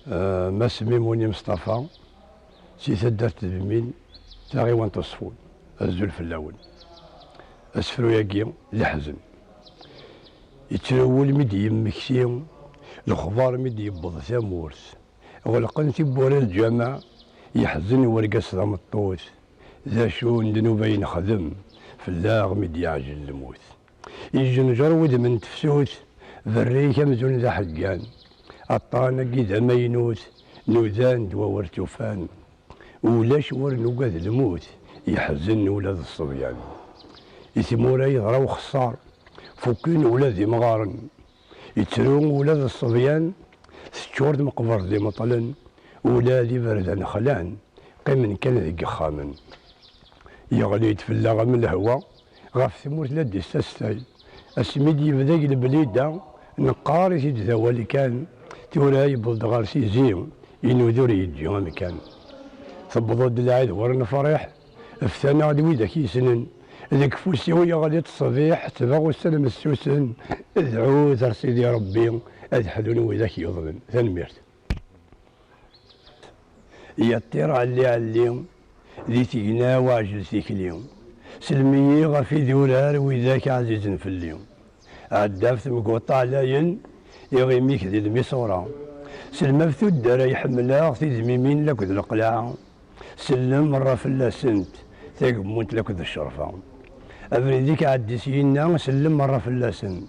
مسمي موني مصطفى سي تدرت بمين تاغي وان تصفون الزول في اللون اسفرو ياكي الحزن يترول مدي يمكسي الخبار مدي يبض ثامورس غلقن تبور الجامع يحزن ورقص ضم الطوس ذا شو ندنو بين خدم في اللاغ مدي يعجل الموت يجنجر ود من تفسوس ذريك مزون ذا حقان الطانق إذا ما ينوت نوذان دواور توفان ولاش ور نوقاد الموت يحزن ولاد الصبيان يثمورا يضراو خصار فكين ولاد مغارن يترون ولاد الصبيان ستشورد مقبر دي مطلن ولادي بردان خلان قيمن كان ذيك خامن يغلي يتفلغ من الهوا غاف ثمورت لدي استستاي اسميدي بذاك البليد نقار يزيد ذوالي كان تورا يبلد غار سيزيم ينوذور يجي مكان ثبضوا العيد ورنا فريح افتنا غادي ويدك يسنن ذيك فوسي ويا غادي تصبيح تبغوا السلام السوسن ادعوا ذر سيدي ربي اذحدون ويدك يظلم ثنميرت يطير علي ذي تينا واجل ذيك اليوم سلمي غفي ذولار وذاك عزيز في اليوم عدافت مقوطع لاين يغيميك ذي المصورة سلم في الدار يحملها في زميمين لك ذي القلعة سلم مرة في اللاسنت تقموت لك ذي الشرفة أفريديك عدي سينا سلم مرة في اللاسنت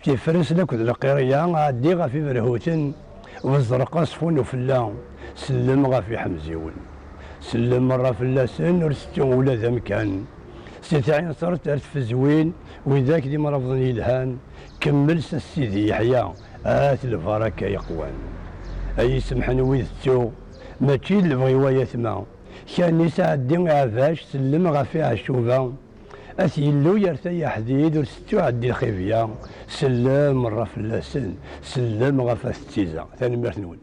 في فرس لك ذي القرية عدي غفي برهوتن وزرق صفون وفلا سلم غفي حمزيون سلم مرة في اللاسن ورستون ولا ذا مكان ستعين صرت في زوين وذاك دي مرض يلهان كمل سيدي يحيى البركة يقوان اي سمحن ويذتو ماشي البغيوة ما كان يسعدي عفاش سلم غفي عشوفا اثيلو يرتي حديد ورستو عدي الخيفية سلم مرة في اللاسن سلم غفا التيزا ثاني مرتنون